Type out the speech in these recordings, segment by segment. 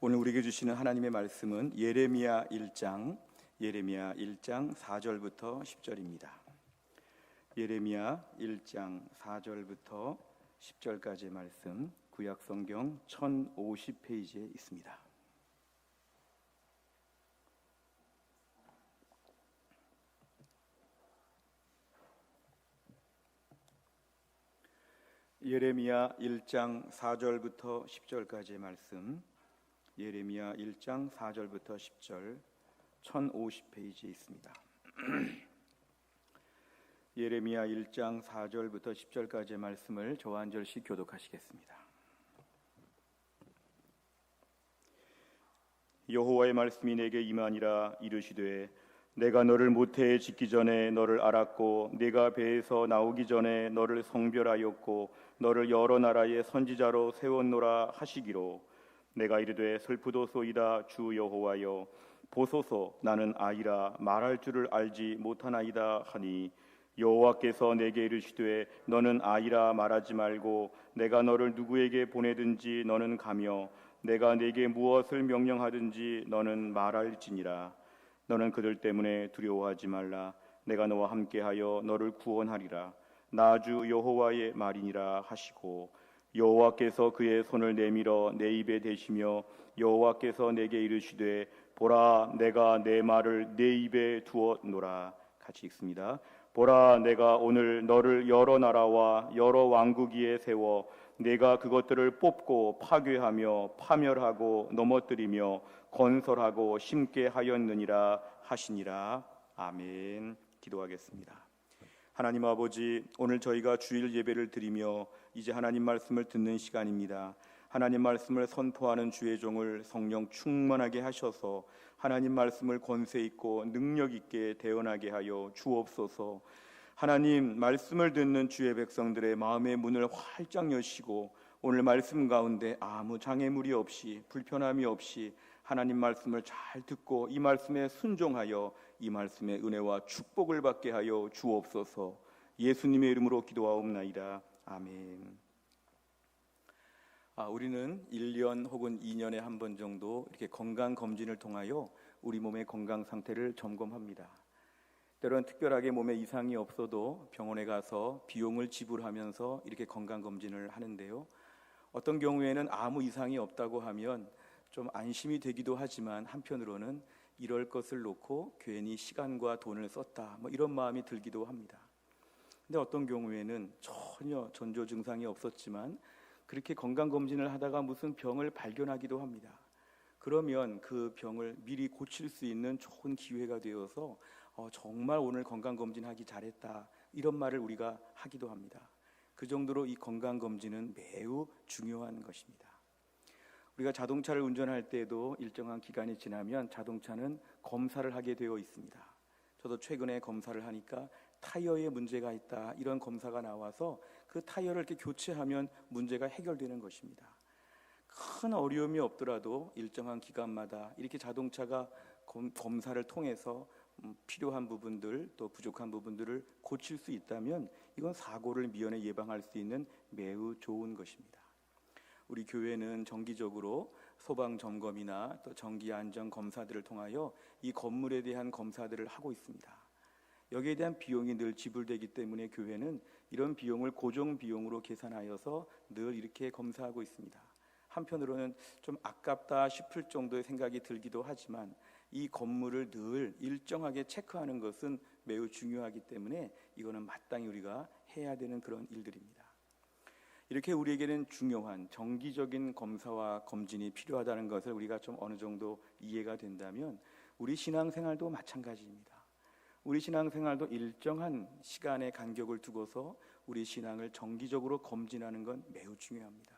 오늘 우리에게 주시는 하나님의 말씀은 예레미야 1장 4절부터 10절입니다. 예레미야 1장 4절부터 10절까지의 말씀, 구약성경 1050페이지에 있습니다. 예레미야 1장 4절부터 10절까지의 말씀, 예레미야 1장 4절부터 10절 1050페이지에 있습니다. 예레미야 1장 4절부터 10절까지의 말씀을 저와 한 절씩 교독하시겠습니다. 여호와의 말씀이 내게 임하니라. 이르시되 내가 너를 모태에 짓기 전에 너를 알았고 네가 배에서 나오기 전에 너를 성별하였고 너를 여러 나라의 선지자로 세웠노라 하시기로 내가 이르되 슬프도소이다. 주 여호와여 보소서 나는 아이라 말할 줄을 알지 못하나이다 하니 여호와께서 내게 이르시되 너는 아이라 말하지 말고 내가 너를 누구에게 보내든지 너는 가며 내가 네게 무엇을 명령하든지 너는 말할지니라. 너는 그들 때문에 두려워하지 말라. 내가 너와 함께하여 너를 구원하리라. 나 주 여호와의 말이니라 하시고 여호와께서 그의 손을 내밀어 내 입에 대시며 여호와께서 내게 이르시되 보라 내가 내 말을 내 입에 두었노라. 같이 읽습니다. 보라 내가 오늘 너를 여러 나라와 여러 왕국 위에 세워 내가 그것들을 뽑고 파괴하며 파멸하고 넘어뜨리며 건설하고 심게 하였느니라 하시니라. 아멘. 기도하겠습니다. 하나님 아버지, 오늘 저희가 주일 예배를 드리며 이제 하나님 말씀을 듣는 시간입니다. 하나님 말씀을 선포하는 주의 종을 성령 충만하게 하셔서 하나님 말씀을 권세 있고 능력 있게 대언하게 하여 주옵소서. 하나님 말씀을 듣는 주의 백성들의 마음의 문을 활짝 여시고 오늘 말씀 가운데 아무 장애물이 없이 불편함이 없이 하나님 말씀을 잘 듣고 이 말씀에 순종하여 이 말씀의 은혜와 축복을 받게 하여 주옵소서. 예수님의 이름으로 기도하옵나이다. 아멘. 우리는 1년 혹은 2년에 한 번 정도 이렇게 건강 검진을 통하여 우리 몸의 건강 상태를 점검합니다. 때로는 특별하게 몸에 이상이 없어도 병원에 가서 비용을 지불하면서 이렇게 건강 검진을 하는데요. 어떤 경우에는 아무 이상이 없다고 하면 좀 안심이 되기도 하지만 한편으로는 이럴 것을 놓고 괜히 시간과 돈을 썼다 이런 마음이 들기도 합니다. 근데 어떤 경우에는 전혀 전조 증상이 없었지만 그렇게 건강검진을 하다가 무슨 병을 발견하기도 합니다. 그러면 그 병을 미리 고칠 수 있는 좋은 기회가 되어서 정말 오늘 건강검진하기 잘했다 이런 말을 우리가 하기도 합니다. 그 정도로 이 건강검진은 매우 중요한 것입니다. 우리가 자동차를 운전할 때도 일정한 기간이 지나면 자동차는 검사를 하게 되어 있습니다. 저도 최근에 검사를 하니까 타이어에 문제가 있다 이런 검사가 나와서 그 타이어를 이렇게 교체하면 문제가 해결되는 것입니다. 큰 어려움이 없더라도 일정한 기간마다 이렇게 자동차가 검사를 통해서 필요한 부분들 또 부족한 부분들을 고칠 수 있다면 이건 사고를 미연에 예방할 수 있는 매우 좋은 것입니다. 우리 교회는 정기적으로 소방 점검이나 또 정기 안전 검사들을 통하여 이 건물에 대한 검사들을 하고 있습니다. 여기에 대한 비용이 늘 지불되기 때문에 교회는 이런 비용을 고정 비용으로 계산하여서 늘 이렇게 검사하고 있습니다. 한편으로는 좀 아깝다 싶을 정도의 생각이 들기도 하지만 이 건물을 늘 일정하게 체크하는 것은 매우 중요하기 때문에 이거는 마땅히 우리가 해야 되는 그런 일들입니다. 이렇게 우리에게는 중요한 정기적인 검사와 검진이 필요하다는 것을 우리가 좀 어느 정도 이해가 된다면 우리 신앙생활도 마찬가지입니다. 우리 신앙생활도 일정한 시간의 간격을 두고서 우리 신앙을 정기적으로 검진하는 건 매우 중요합니다.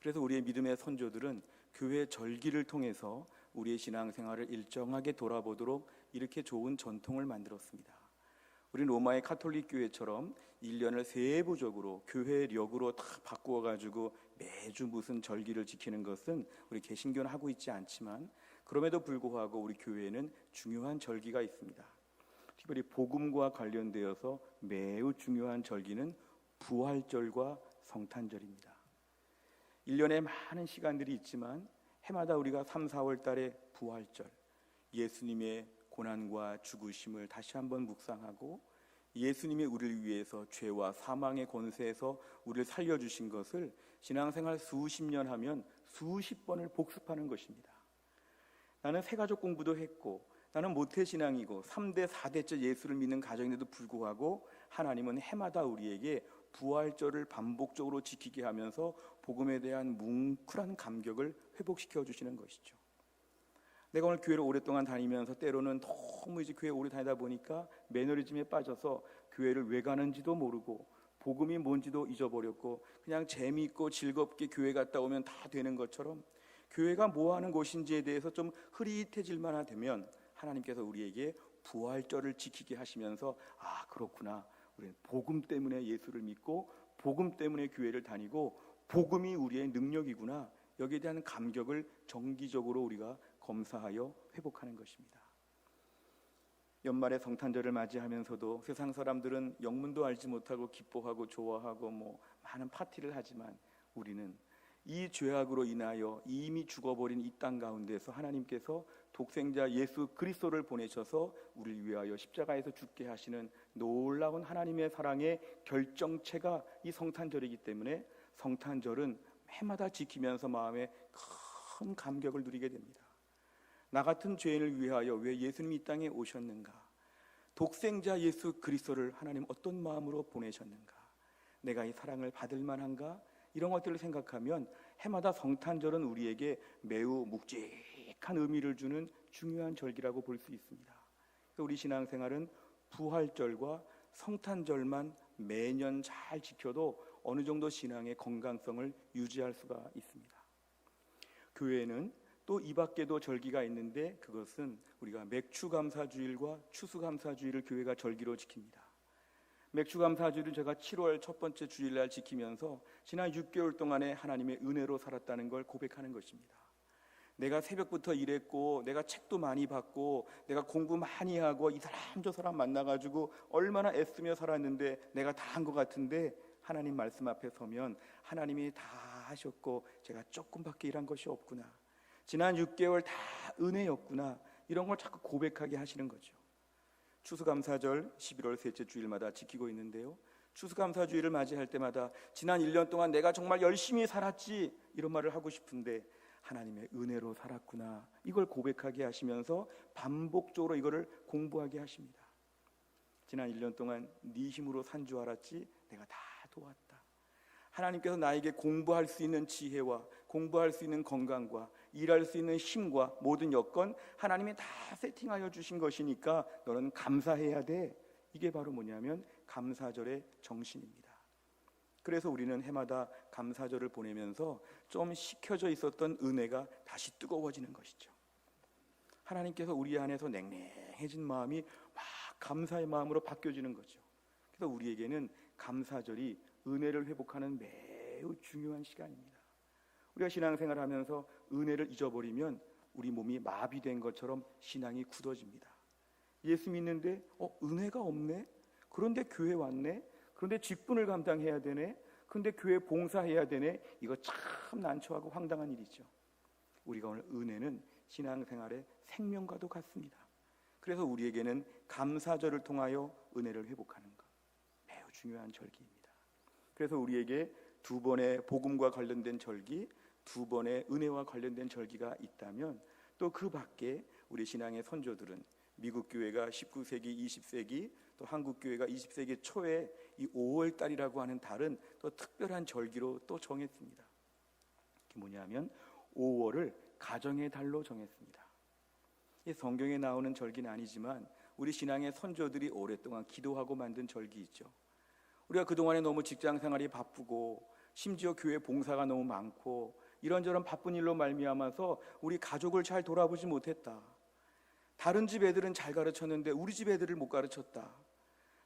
그래서 우리의 믿음의 선조들은 교회 절기를 통해서 우리의 신앙생활을 일정하게 돌아보도록 이렇게 좋은 전통을 만들었습니다. 우리 로마의 카톨릭 교회처럼 1년을 세부적으로 교회력으로 다 바꾸어가지고 매주 무슨 절기를 지키는 것은 우리 개신교는 하고 있지 않지만 그럼에도 불구하고 우리 교회에는 중요한 절기가 있습니다. 특별히 복음과 관련되어서 매우 중요한 절기는 부활절과 성탄절입니다. 1년에 많은 시간들이 있지만 해마다 우리가 3, 4월 달에 부활절, 예수님의 고난과 죽으심을 다시 한번 묵상하고 예수님이 우리를 위해서 죄와 사망의 권세에서 우리를 살려주신 것을 신앙생활 수십 년 하면 수십 번을 복습하는 것입니다. 나는 새가족 공부도 했고 나는 모태신앙이고 3대, 4대째 예수를 믿는 가정인데도 불구하고 하나님은 해마다 우리에게 부활절을 반복적으로 지키게 하면서 복음에 대한 뭉클한 감격을 회복시켜 주시는 것이죠. 내가 오늘 교회를 오랫동안 다니면서 때로는 너무 이제 교회 오래 다니다 보니까 매너리즘에 빠져서 교회를 왜 가는지도 모르고 복음이 뭔지도 잊어버렸고 그냥 재미있고 즐겁게 교회 갔다 오면 다 되는 것처럼 교회가 뭐 하는 곳인지에 대해서 좀 흐릿해질만 되면 하나님께서 우리에게 부활절을 지키게 하시면서 아 그렇구나, 우리는 복음 때문에 예수를 믿고 복음 때문에 교회를 다니고 복음이 우리의 능력이구나, 여기에 대한 감격을 정기적으로 우리가 검사하여 회복하는 것입니다. 연말에 성탄절을 맞이하면서도 세상 사람들은 영문도 알지 못하고 기뻐하고 좋아하고 많은 파티를 하지만 우리는 이 죄악으로 인하여 이미 죽어버린 이 땅 가운데서 하나님께서 독생자 예수 그리스도를 보내셔서 우리를 위하여 십자가에서 죽게 하시는 놀라운 하나님의 사랑의 결정체가 이 성탄절이기 때문에 성탄절은 해마다 지키면서 마음에 큰 감격을 누리게 됩니다. 나 같은 죄인을 위하여 왜 예수님이 이 땅에 오셨는가? 독생자 예수 그리스도를 하나님 어떤 마음으로 보내셨는가? 내가 이 사랑을 받을 만한가? 이런 것들을 생각하면 해마다 성탄절은 우리에게 매우 묵직한 의미를 주는 중요한 절기라고 볼 수 있습니다. 우리 신앙생활은 부활절과 성탄절만 매년 잘 지켜도 어느 정도 신앙의 건강성을 유지할 수가 있습니다. 교회는 또 이 밖에도 절기가 있는데 그것은 우리가 맥추감사주일과 추수감사주일을 교회가 절기로 지킵니다. 맥추감사주일은 제가 7월 첫 번째 주일날 지키면서 지난 6개월 동안에 하나님의 은혜로 살았다는 걸 고백하는 것입니다. 내가 새벽부터 일했고 내가 책도 많이 받고 내가 공부 많이 하고 이 사람 저 사람 만나가지고 얼마나 애쓰며 살았는데 내가 다 한 것 같은데 하나님 말씀 앞에 서면 하나님이 다 하셨고 제가 조금밖에 일한 것이 없구나, 지난 6개월 다 은혜였구나, 이런 걸 자꾸 고백하게 하시는 거죠. 추수감사절 11월 셋째 주일마다 지키고 있는데요, 추수감사주일을 맞이할 때마다 지난 1년 동안 내가 정말 열심히 살았지 이런 말을 하고 싶은데 하나님의 은혜로 살았구나, 이걸 고백하게 하시면서 반복적으로 이거를 공부하게 하십니다. 지난 1년 동안 네 힘으로 산 줄 알았지 내가 다 도왔다. 하나님께서 나에게 공부할 수 있는 지혜와 공부할 수 있는 건강과 일할 수 있는 힘과 모든 여건 하나님이 다 세팅하여 주신 것이니까 너는 감사해야 돼. 이게 바로 뭐냐면 감사절의 정신입니다. 그래서 우리는 해마다 감사절을 보내면서 좀 식혀져 있었던 은혜가 다시 뜨거워지는 것이죠. 하나님께서 우리 안에서 냉랭해진 마음이 막 감사의 마음으로 바뀌어지는 거죠. 그래서 우리에게는 감사절이 은혜를 회복하는 매우 중요한 시간입니다. 우리가 신앙생활을 하면서 은혜를 잊어버리면 우리 몸이 마비된 것처럼 신앙이 굳어집니다. 예수 믿는데 은혜가 없네? 그런데 교회 왔네? 그런데 직분을 감당해야 되네? 그런데 교회 봉사해야 되네? 이거 참 난처하고 황당한 일이죠. 우리가 오늘 은혜는 신앙생활의 생명과도 같습니다. 그래서 우리에게는 감사절을 통하여 은혜를 회복하는 것, 매우 중요한 절기입니다. 그래서 우리에게 두 번의 복음과 관련된 절기, 두 번의 은혜와 관련된 절기가 있다면 또 그 밖에 우리 신앙의 선조들은 미국 교회가 19세기, 20세기 또 한국 교회가 20세기 초에 이 5월 달이라고 하는 달은 또 특별한 절기로 또 정했습니다. 그게 뭐냐면 5월을 가정의 달로 정했습니다. 이 성경에 나오는 절기는 아니지만 우리 신앙의 선조들이 오랫동안 기도하고 만든 절기 있죠. 우리가 그동안에 너무 직장 생활이 바쁘고 심지어 교회 봉사가 너무 많고 이런저런 바쁜 일로 말미암아서 우리 가족을 잘 돌아보지 못했다. 다른 집 애들은 잘 가르쳤는데 우리 집 애들을 못 가르쳤다.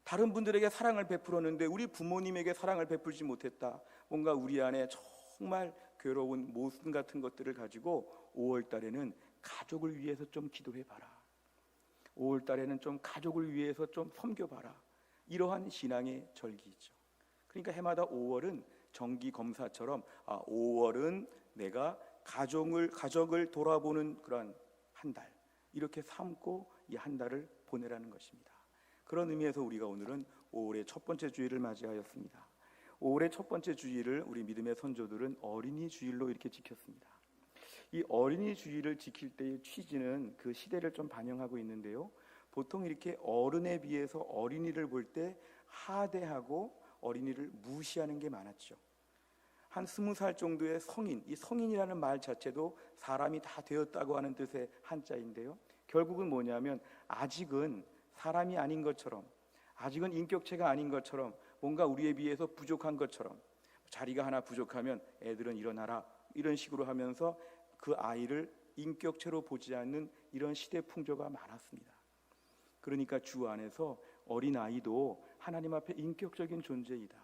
다른 분들에게 사랑을 베풀었는데 우리 부모님에게 사랑을 베풀지 못했다. 뭔가 우리 안에 정말 괴로운 모순 같은 것들을 가지고 5월 달에는 가족을 위해서 좀 기도해봐라. 5월 달에는 좀 가족을 위해서 좀 섬겨봐라. 이러한 신앙의 절기이죠. 그러니까 해마다 5월은 정기 검사처럼 5월은 내가 가족을 돌아보는 그런 한 달, 이렇게 삼고 이 한 달을 보내라는 것입니다. 그런 의미에서 우리가 오늘은 5월의 첫 번째 주일을 맞이하였습니다. 5월의 첫 번째 주일을 우리 믿음의 선조들은 어린이 주일로 이렇게 지켰습니다. 이 어린이 주일을 지킬 때의 취지는 그 시대를 좀 반영하고 있는데요, 보통 이렇게 어른에 비해서 어린이를 볼 때 하대하고 어린이를 무시하는 게 많았죠. 한 20살 정도의 성인, 이 성인이라는 말 자체도 사람이 다 되었다고 하는 뜻의 한자인데요, 결국은 뭐냐면 아직은 사람이 아닌 것처럼, 아직은 인격체가 아닌 것처럼, 뭔가 우리에 비해서 부족한 것처럼, 자리가 하나 부족하면 애들은 일어나라, 이런 식으로 하면서 그 아이를 인격체로 보지 않는 이런 시대 풍조가 많았습니다. 그러니까 주 안에서 어린아이도 하나님 앞에 인격적인 존재이다,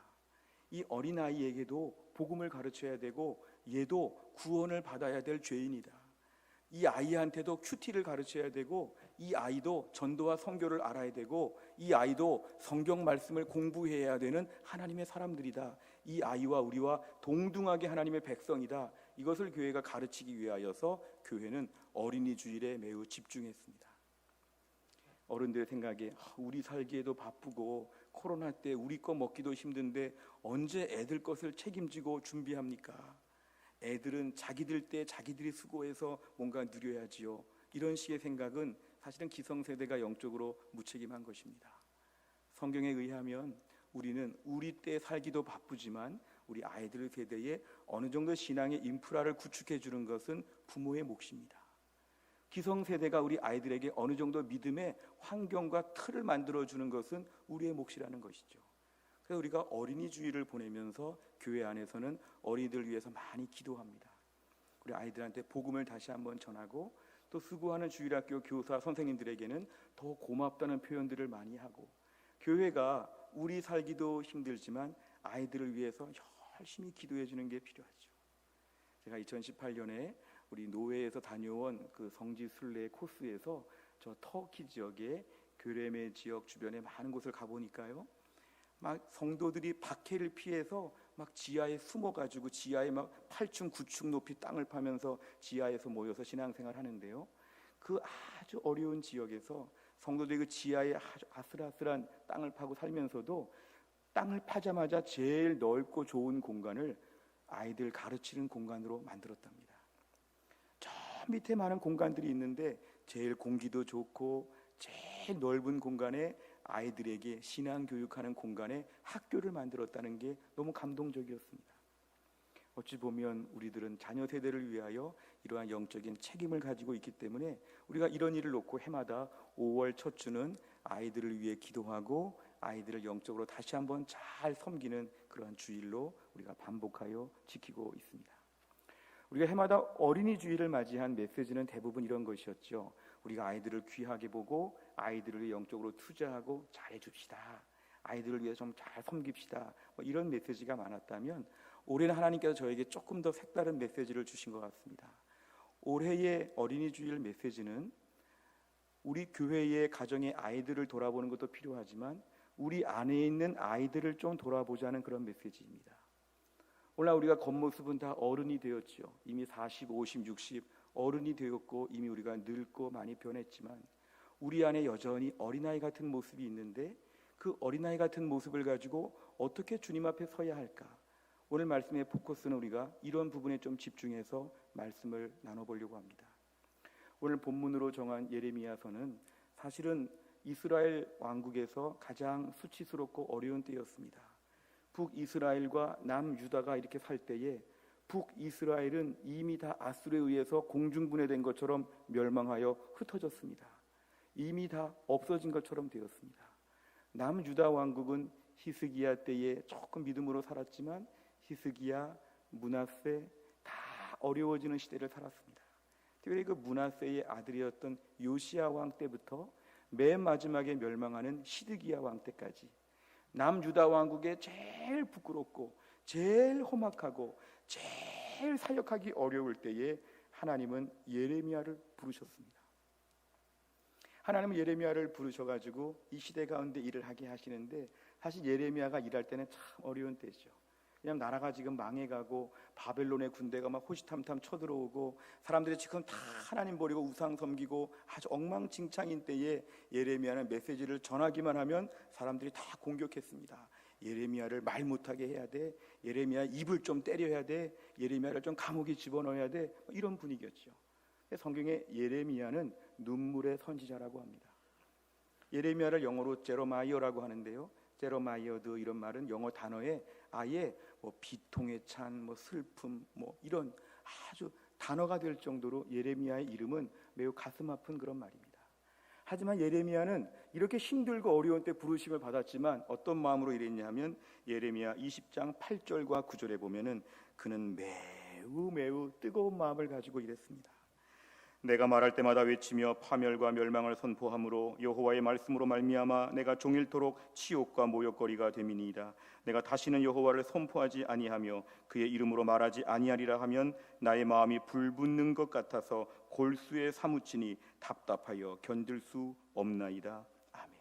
이 어린아이에게도 복음을 가르쳐야 되고 얘도 구원을 받아야 될 죄인이다, 이 아이한테도 큐티를 가르쳐야 되고 이 아이도 전도와 선교를 알아야 되고 이 아이도 성경 말씀을 공부해야 되는 하나님의 사람들이다, 이 아이와 우리와 동등하게 하나님의 백성이다, 이것을 교회가 가르치기 위하여서 교회는 어린이 주일에 매우 집중했습니다. 어른들의 생각에 우리 살기에도 바쁘고 코로나 때 우리 거 먹기도 힘든데 언제 애들 것을 책임지고 준비합니까? 애들은 자기들 때 자기들이 수고해서 뭔가 누려야지요, 이런 식의 생각은 사실은 기성세대가 영적으로 무책임한 것입니다. 성경에 의하면 우리는 우리 때 살기도 바쁘지만 우리 아이들 세대에 어느 정도 신앙의 인프라를 구축해 주는 것은 부모의 몫입니다. 기성세대가 우리 아이들에게 어느 정도 믿음의 환경과 틀을 만들어 주는 것은 우리의 몫이라는 것이죠. 그래서 우리가 어린이 주일을 보내면서 교회 안에서는 어린이들을 위해서 많이 기도합니다. 우리 아이들한테 복음을 다시 한번 전하고, 또 수고하는 주일학교 교사 선생님들에게는 더 고맙다는 표현들을 많이 하고, 교회가 우리 살기도 힘들지만 아이들을 위해서 열심히 기도해 주는 게 필요하죠. 제가 2018년에 우리 노회에서 다녀온 그 성지 순례 코스에서 저 터키 지역의 교레메 지역 주변에 많은 곳을 가보니까요, 막 성도들이 박해를 피해서 막 지하에 숨어가지고 지하에 막 8층 9층 높이 땅을 파면서 지하에서 모여서 신앙생활 하는데요, 그 아주 어려운 지역에서 성도들이 그 지하에 아주 아슬아슬한 땅을 파고 살면서도 땅을 파자마자 제일 넓고 좋은 공간을 아이들 가르치는 공간으로 만들었답니다. 저 밑에 많은 공간들이 있는데 제일 공기도 좋고 제일 넓은 공간에 아이들에게 신앙 교육하는 공간에 학교를 만들었다는 게 너무 감동적이었습니다. 어찌 보면 우리들은 자녀 세대를 위하여 이러한 영적인 책임을 가지고 있기 때문에 우리가 이런 일을 놓고 해마다 5월 첫 주는 아이들을 위해 기도하고 아이들을 영적으로 다시 한번 잘 섬기는 그러한 주일로 우리가 반복하여 지키고 있습니다. 우리가 해마다 어린이 주일을 맞이한 메시지는 대부분 이런 것이었죠. 우리가 아이들을 귀하게 보고 아이들을 영적으로 투자하고 잘해줍시다, 아이들을 위해 좀 잘 섬깁시다, 이런 메시지가 많았다면 올해는 하나님께서 저에게 조금 더 색다른 메시지를 주신 것 같습니다. 올해의 어린이 주일 메시지는 우리 교회의 가정의 아이들을 돌아보는 것도 필요하지만 우리 안에 있는 아이들을 좀 돌아보자는 그런 메시지입니다. 오늘 우리가 겉모습은 다 어른이 되었지요. 이미 40, 50, 60 어른이 되었고 이미 우리가 늙고 많이 변했지만 우리 안에 여전히 어린아이 같은 모습이 있는데 그 어린아이 같은 모습을 가지고 어떻게 주님 앞에 서야 할까? 오늘 말씀의 포커스는 우리가 이런 부분에 좀 집중해서 말씀을 나눠보려고 합니다. 오늘 본문으로 정한 예레미야서는 사실은 이스라엘 왕국에서 가장 수치스럽고 어려운 때였습니다. 북이스라엘과 남유다가 이렇게 살 때에 북이스라엘은 이미 다 아수르에 의해서 공중분해된 것처럼 멸망하여 흩어졌습니다. 이미 다 없어진 것처럼 되었습니다. 남유다 왕국은 히스기야 때에 조금 믿음으로 살았지만 히스기야, 므낫세 다 어려워지는 시대를 살았습니다. 특별히 그 므낫세의 아들이었던 요시야 왕 때부터 맨 마지막에 멸망하는 시드기야 왕 때까지 남유다 왕국의 제일 부끄럽고 제일 험악하고 제일 사역하기 어려울 때에 하나님은 예레미야를 부르셨습니다. 하나님은 예레미야를 부르셔가지고 이 시대 가운데 일을 하게 하시는데 사실 예레미야가 일할 때는 참 어려운 때죠. 왜냐하면 나라가 지금 망해가고 바벨론의 군대가 막 호시탐탐 쳐들어오고 사람들이 지금 다 하나님 버리고 우상 섬기고 아주 엉망진창인 때에 예레미야는 메시지를 전하기만 하면 사람들이 다 공격했습니다. 예레미야를 말 못하게 해야 돼. 예레미야 입을 좀 때려야 돼. 예레미야를 좀 감옥에 집어넣어야 돼. 이런 분위기였죠. 성경에 예레미야는 눈물의 선지자라고 합니다. 예레미야를 영어로 제로마이어라고 하는데요. 제로마이어드 이런 말은 영어 단어에 아예 비통에 찬 슬픔 이런 아주 단어가 될 정도로 예레미야의 이름은 매우 가슴 아픈 그런 말입니다. 하지만 예레미야는 이렇게 힘들고 어려운 때 부르심을 받았지만 어떤 마음으로 이랬냐면 예레미야 20장 8절과 9절에 보면은 그는 매우 뜨거운 마음을 가지고 이랬습니다. 내가 말할 때마다 외치며 파멸과 멸망을 선포함으로 여호와의 말씀으로 말미암아 내가 종일토록 치욕과 모욕거리가 됨이니이다. 내가 다시는 여호와를 선포하지 아니하며 그의 이름으로 말하지 아니하리라 하면 나의 마음이 불붙는 것 같아서 골수에 사무치니 답답하여 견딜 수 없나이다. 아멘.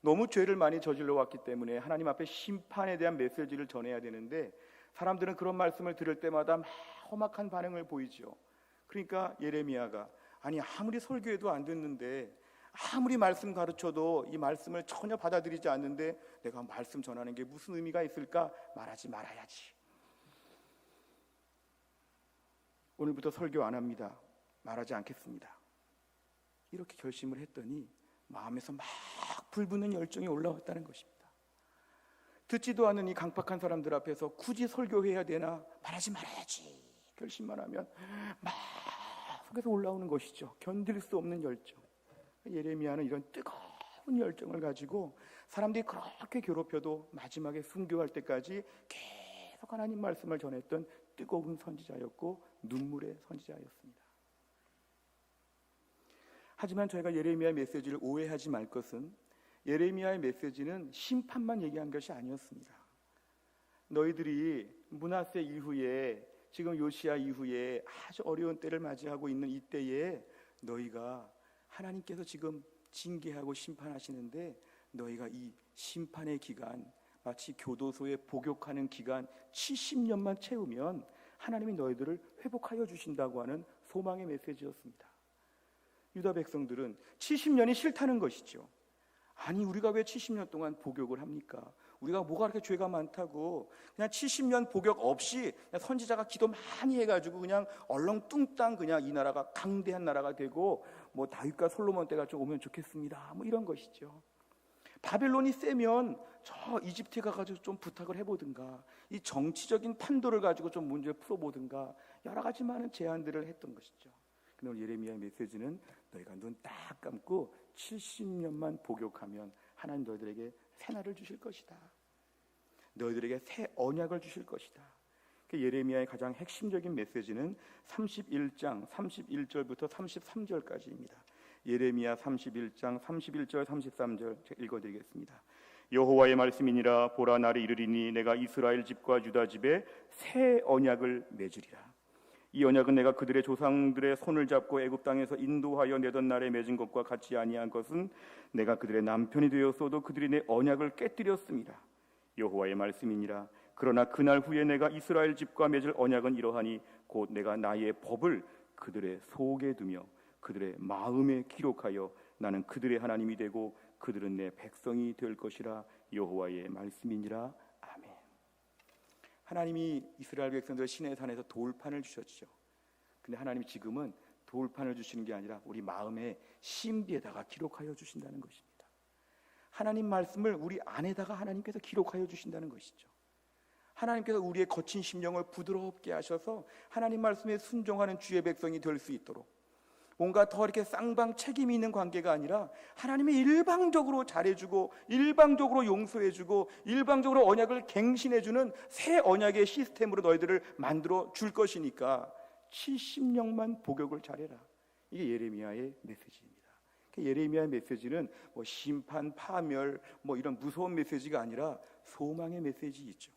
너무 죄를 많이 저질러 왔기 때문에 하나님 앞에 심판에 대한 메시지를 전해야 되는데 사람들은 그런 말씀을 들을 때마다 막 험악한 반응을 보이죠. 그러니까 예레미야가 아무리 설교해도 안 듣는데 아무리 말씀 가르쳐도 이 말씀을 전혀 받아들이지 않는데 내가 말씀 전하는 게 무슨 의미가 있을까? 말하지 말아야지. 오늘부터 설교 안 합니다. 말하지 않겠습니다. 이렇게 결심을 했더니 마음에서 막 불붙는 열정이 올라왔다는 것입니다. 듣지도 않는 이 강팍한 사람들 앞에서 굳이 설교해야 되나? 말하지 말아야지. 결심만 하면 막 속에서 올라오는 것이죠. 견딜 수 없는 열정. 예레미야는 이런 뜨거운 열정을 가지고 사람들이 그렇게 괴롭혀도 마지막에 순교할 때까지 계속 하나님 말씀을 전했던 뜨거운 선지자였고 눈물의 선지자였습니다. 하지만 저희가 예레미야의 메시지를 오해하지 말 것은 예레미야의 메시지는 심판만 얘기한 것이 아니었습니다. 너희들이 므낫세 이후에 지금 요시야 이후에 아주 어려운 때를 맞이하고 있는 이때에 너희가 하나님께서 지금 징계하고 심판하시는데 너희가 이 심판의 기간 마치 교도소에 복역하는 기간 70년만 채우면 하나님이 너희들을 회복하여 주신다고 하는 소망의 메시지였습니다. 유다 백성들은 70년이 싫다는 것이죠. 아니 우리가 왜 70년 동안 복역을 합니까? 우리가 뭐가 그렇게 죄가 많다고 그냥 70년 복역 없이 그냥 선지자가 기도 많이 해가지고 그냥 얼렁뚱땅 그냥 이 나라가 강대한 나라가 되고 다윗과 솔로몬 때가 좀 오면 좋겠습니다. 이런 것이죠. 바벨론이 세면 저 이집트에 가가지고 좀 부탁을 해보든가 이 정치적인 판도를 가지고 좀 문제를 풀어보든가 여러 가지 많은 제안들을 했던 것이죠. 근데 오늘 예레미야의 메시지는 너희가 눈 딱 감고 70년만 복역하면 하나님 너희들에게 새 날을 주실 것이다. 너희들에게 새 언약을 주실 것이다. 예레미야의 가장 핵심적인 메시지는 31장 31절부터 33절까지입니다. 예레미야 31장 31절 33절 제가 읽어드리겠습니다. 여호와의 말씀이니라. 보라 날이 이르리니 내가 이스라엘 집과 유다 집에 새 언약을 맺으리라. 이 언약은 내가 그들의 조상들의 손을 잡고 애굽 땅에서 인도하여 내던 날에 맺은 것과 같이 아니한 것은 내가 그들의 남편이 되었어도 그들이 내 언약을 깨뜨렸습니다. 여호와의 말씀이니라. 그러나 그날 후에 내가 이스라엘 집과 맺을 언약은 이러하니 곧 내가 나의 법을 그들의 속에 두며 그들의 마음에 기록하여 나는 그들의 하나님이 되고 그들은 내 백성이 될 것이라. 여호와의 말씀이니라. 아멘. 하나님이 이스라엘 백성들 시내산에서 돌판을 주셨죠. 근데 하나님이 지금은 돌판을 주시는 게 아니라 우리 마음의 신비에다가 기록하여 주신다는 것입니다. 하나님 말씀을 우리 안에다가 하나님께서 기록하여 주신다는 것이죠. 하나님께서 우리의 거친 심령을 부드럽게 하셔서 하나님 말씀에 순종하는 주의 백성이 될 수 있도록 뭔가 더 이렇게 쌍방 책임이 있는 관계가 아니라 하나님이 일방적으로 잘해주고 일방적으로 용서해주고 일방적으로 언약을 갱신해주는 새 언약의 시스템으로 너희들을 만들어 줄 것이니까 70년만 복역을 잘해라. 이게 예레미야의 메시지입니다. 예레미야의 메시지는 심판, 파멸 이런 무서운 메시지가 아니라 소망의 메시지이죠.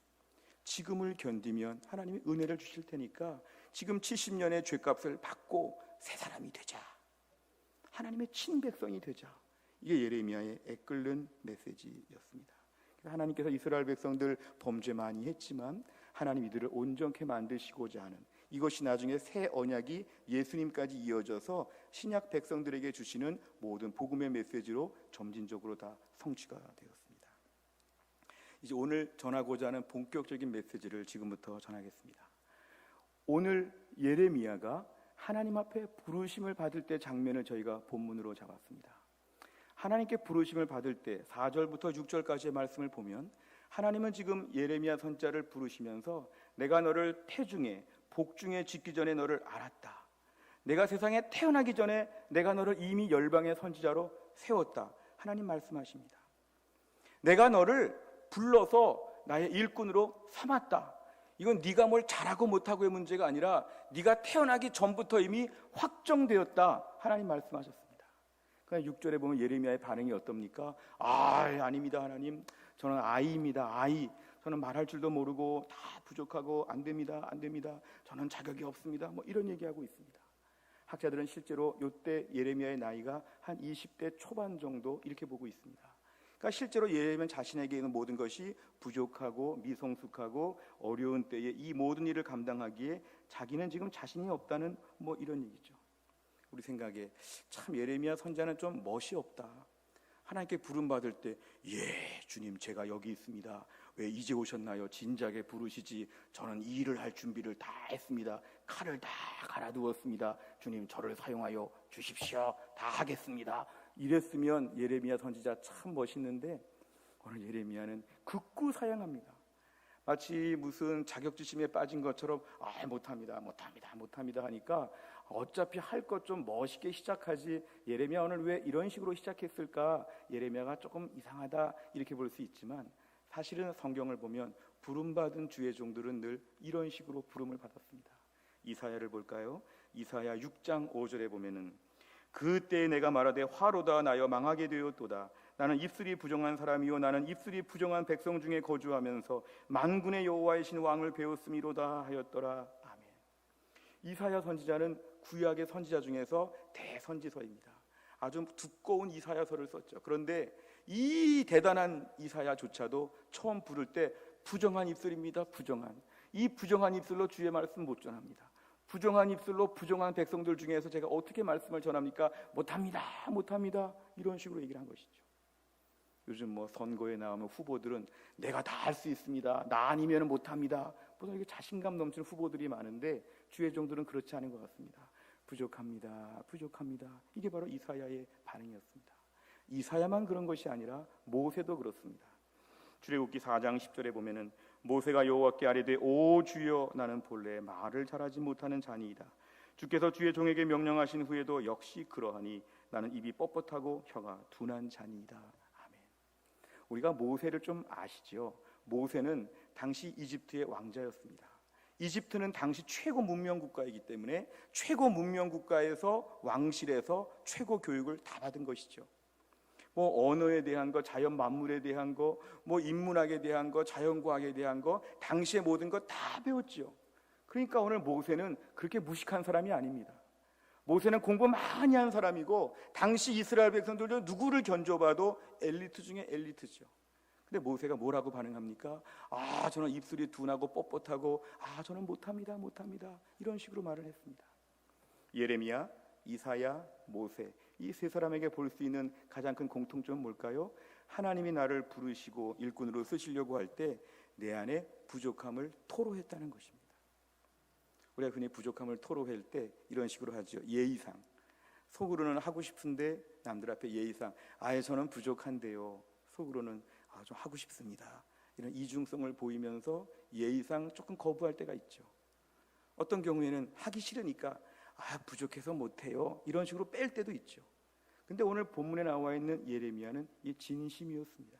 지금을 견디면 하나님이 은혜를 주실 테니까 지금 70년의 죄값을 받고 새 사람이 되자. 하나님의 친백성이 되자. 이게 예레미야의 애끓는 메시지였습니다. 하나님께서 이스라엘 백성들 범죄 많이 했지만 하나님 이들을 온전케 만드시고자 하는, 이것이 나중에 새 언약이 예수님까지 이어져서 신약 백성들에게 주시는 모든 복음의 메시지로 점진적으로 다 성취가 되었습니다. 이제 오늘 전하고자 하는 본격적인 메시지를 지금부터 전하겠습니다. 오늘 예레미야가 하나님 앞에 부르심을 받을 때 장면을 저희가 본문으로 잡았습니다. 하나님께 부르심을 받을 때 4절부터 6절까지의 말씀을 보면 하나님은 지금 예레미야 선지자를 부르시면서 내가 너를 태중에 복중에 짓기 전에 너를 알았다. 내가 세상에 태어나기 전에 내가 너를 이미 열방의 선지자로 세웠다. 하나님 말씀하십니다. 내가 너를 불러서 나의 일꾼으로 삼았다. 이건 네가 뭘 잘하고 못하고의 문제가 아니라 네가 태어나기 전부터 이미 확정되었다. 하나님 말씀하셨습니다. 그러니까 6절에 보면 예레미야의 반응이 어떻습니까? 아닙니다 하나님, 저는 아이입니다. 아이. 저는 말할 줄도 모르고 다 부족하고 안 됩니다. 저는 자격이 없습니다. 뭐 이런 얘기하고 있습니다. 학자들은 실제로 이때 예레미야의 나이가 한 20대 초반 정도 이렇게 보고 있습니다. 그러니까 실제로 예레미야 자신에게 있는 모든 것이 부족하고 미성숙하고 어려운 때에 이 모든 일을 감당하기에 자기는 지금 자신이 없다는 뭐 이런 얘기죠. 우리 생각에 참 예레미야 선지자는 좀 멋이 없다. 하나님께 부름받을 때 주님 제가 여기 있습니다. 왜 이제 오셨나요? 진작에 부르시지. 저는 이 일을 할 준비를 다 했습니다. 칼을 다 갈아두었습니다. 주님 저를 사용하여 주십시오. 다 하겠습니다. 이랬으면 예레미야 선지자 참 멋있는데 오늘 예레미야는 극구 사양합니다. 마치 무슨 자격지심에 빠진 것처럼 못합니다 하니까 어차피 할 것 좀 멋있게 시작하지, 예레미야 오늘 왜 이런 식으로 시작했을까? 예레미야가 조금 이상하다 이렇게 볼 수 있지만 사실은 성경을 보면 부름받은 주의 종들은 늘 이런 식으로 부름을 받았습니다. 이사야를 볼까요? 이사야 6장 5절에 보면은 그때 내가 말하되 화로다 나여 망하게 되었도다. 나는 입술이 부정한 사람이요 나는 입술이 부정한 백성 중에 거주하면서 만군의 여호와의 신 왕을 배웠음이로다 하였더라. 아멘. 이사야 선지자는 구약의 선지자 중에서 대선지서입니다. 아주 두꺼운 이사야서를 썼죠. 그런데 이 대단한 이사야조차도 처음 부를 때 부정한 입술입니다. 이 부정한 입술로 주의 말씀 못 전합니다. 부정한 입술로 부정한 백성들 중에서 제가 어떻게 말씀을 전합니까? 못합니다 이런 식으로 얘기를 한 것이죠. 요즘 뭐 선거에 나오면 후보들은 내가 다 할 수 있습니다, 나 아니면 못합니다, 보통 이렇게 자신감 넘치는 후보들이 많은데 주의 종들은 그렇지 않은 것 같습니다. 부족합니다. 이게 바로 이사야의 반응이었습니다. 이사야만 그런 것이 아니라 모세도 그렇습니다. 출애굽기 4장 10절에 보면은 모세가 여호와께 아뢰되 오 주여 나는 본래 말을 잘하지 못하는 자니이다. 주께서 주의 종에게 명령하신 후에도 역시 그러하니 나는 입이 뻣뻣하고 혀가 둔한 자니이다. 아멘. 우리가 모세를 좀 아시죠? 모세는 당시 이집트의 왕자였습니다. 이집트는 당시 최고 문명 국가이기 때문에 최고 문명 국가에서 왕실에서 최고 교육을 다 받은 것이죠. 뭐 언어에 대한 거, 자연 만물에 대한 거, 뭐 인문학에 대한 거, 자연과학에 대한 거, 당시의 모든 거 다 배웠죠. 그러니까 오늘 모세는 그렇게 무식한 사람이 아닙니다. 모세는 공부 많이 한 사람이고 당시 이스라엘 백성들도 누구를 견줘봐도 엘리트 중에 엘리트죠. 근데 모세가 뭐라고 반응합니까? 저는 입술이 둔하고 뻣뻣하고 저는 못합니다 이런 식으로 말을 했습니다. 예레미야, 이사야, 모세, 이 세 사람에게 볼 수 있는 가장 큰 공통점은 뭘까요? 하나님이 나를 부르시고 일꾼으로 쓰시려고 할 때 내 안에 부족함을 토로했다는 것입니다. 우리가 흔히 부족함을 토로할 때 이런 식으로 하죠. 예의상. 속으로는 하고 싶은데 남들 앞에 예의상 저는 부족한데요, 속으로는 좀 하고 싶습니다, 이런 이중성을 보이면서 예의상 조금 거부할 때가 있죠. 어떤 경우에는 하기 싫으니까 부족해서 못해요 이런 식으로 뺄 때도 있죠. 근데 오늘 본문에 나와 있는 예레미야는 이 진심이었습니다.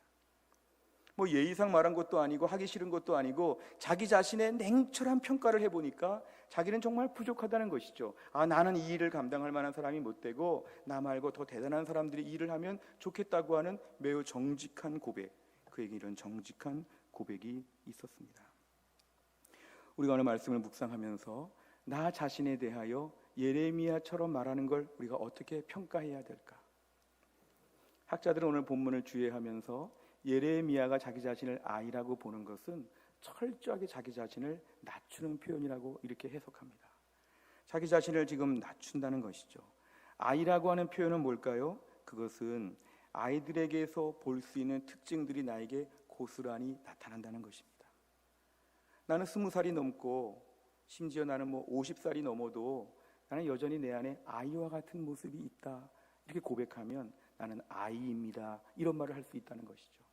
뭐 예의상 말한 것도 아니고 하기 싫은 것도 아니고 자기 자신의 냉철한 평가를 해보니까 자기는 정말 부족하다는 것이죠. 나는 이 일을 감당할 만한 사람이 못 되고 나 말고 더 대단한 사람들이 이 일을 하면 좋겠다고 하는 매우 정직한 고백, 그에게 이런 정직한 고백이 있었습니다. 우리가 오늘 말씀을 묵상하면서 나 자신에 대하여 예레미야처럼 말하는 걸 우리가 어떻게 평가해야 될까? 학자들은 오늘 본문을 주의하면서 예레미야가 자기 자신을 아이라고 보는 것은 철저하게 자기 자신을 낮추는 표현이라고 이렇게 해석합니다. 자기 자신을 지금 낮춘다는 것이죠. 아이라고 하는 표현은 뭘까요? 그것은 아이들에게서 볼 수 있는 특징들이 나에게 고스란히 나타난다는 것입니다. 나는 20살이 넘고 심지어 나는 50살이 넘어도 나는 여전히 내 안에 아이와 같은 모습이 있다. 이렇게 고백하면 나는 아이입니다. 이런 말을 할 수 있다는 것이죠.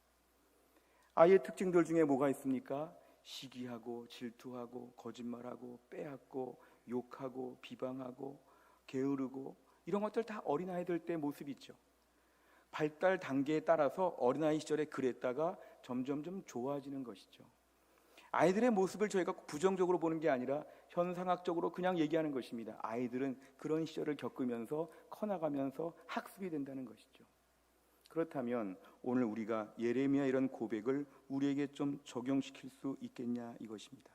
아이의 특징들 중에 뭐가 있습니까? 시기하고 질투하고 거짓말하고 빼앗고 욕하고 비방하고 게으르고 이런 것들 다 어린아이들 때 모습이 있죠. 발달 단계에 따라서 어린아이 시절에 그랬다가 점점 좋아지는 것이죠. 아이들의 모습을 저희가 부정적으로 보는 게 아니라 현상학적으로 그냥 얘기하는 것입니다. 아이들은 그런 시절을 겪으면서 커나가면서 학습이 된다는 것이죠. 그렇다면 오늘 우리가 예레미야 이런 고백을 우리에게 좀 적용시킬 수 있겠냐 이것입니다.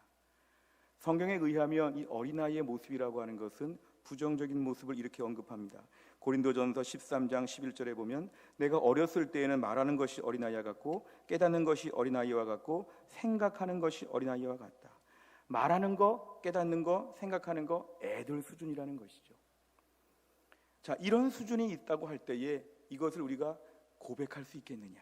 성경에 의하면 이 어린아이의 모습이라고 하는 것은 부정적인 모습을 이렇게 언급합니다. 고린도전서 13장 11절에 보면 내가 어렸을 때에는 말하는 것이 어린아이와 같고 깨닫는 것이 어린아이와 같고 생각하는 것이 어린아이와 같다. 말하는 거, 깨닫는 거, 생각하는 거 애들 수준이라는 것이죠. 자, 이런 수준이 있다고 할 때에 이것을 우리가 고백할 수 있겠느냐?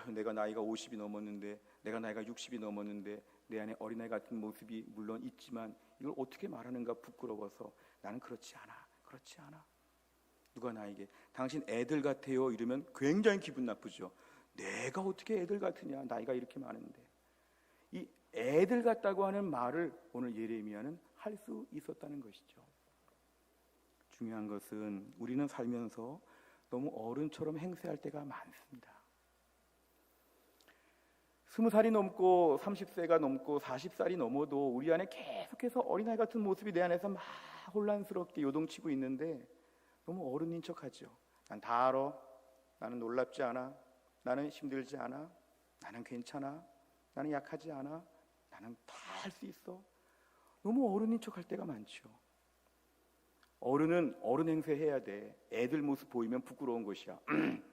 내가 나이가 50이 넘었는데, 내가 나이가 60이 넘었는데 내 안에 어린아이 같은 모습이 물론 있지만 이걸 어떻게 말하는가 부끄러워서 나는 그렇지 않아. 누가 나에게 당신 애들 같아요 이러면 굉장히 기분 나쁘죠. 내가 어떻게 애들 같으냐, 나이가 이렇게 많은데. 이 애들 같다고 하는 말을 오늘 예레미야는 할 수 있었다는 것이죠. 중요한 것은 우리는 살면서 너무 어른처럼 행세할 때가 많습니다. 20살이 넘고 30세가 넘고 40살이 넘어도 우리 안에 계속해서 어린아이 같은 모습이 내 안에서 막 혼란스럽게 요동치고 있는데 너무 어른인 척하죠. 난 다 알아. 나는 놀랍지 않아. 나는 힘들지 않아. 나는 괜찮아. 나는 약하지 않아. 나는 다 할 수 있어. 너무 어른인 척할 때가 많죠. 어른은 어른 행세해야 돼. 애들 모습 보이면 부끄러운 것이야.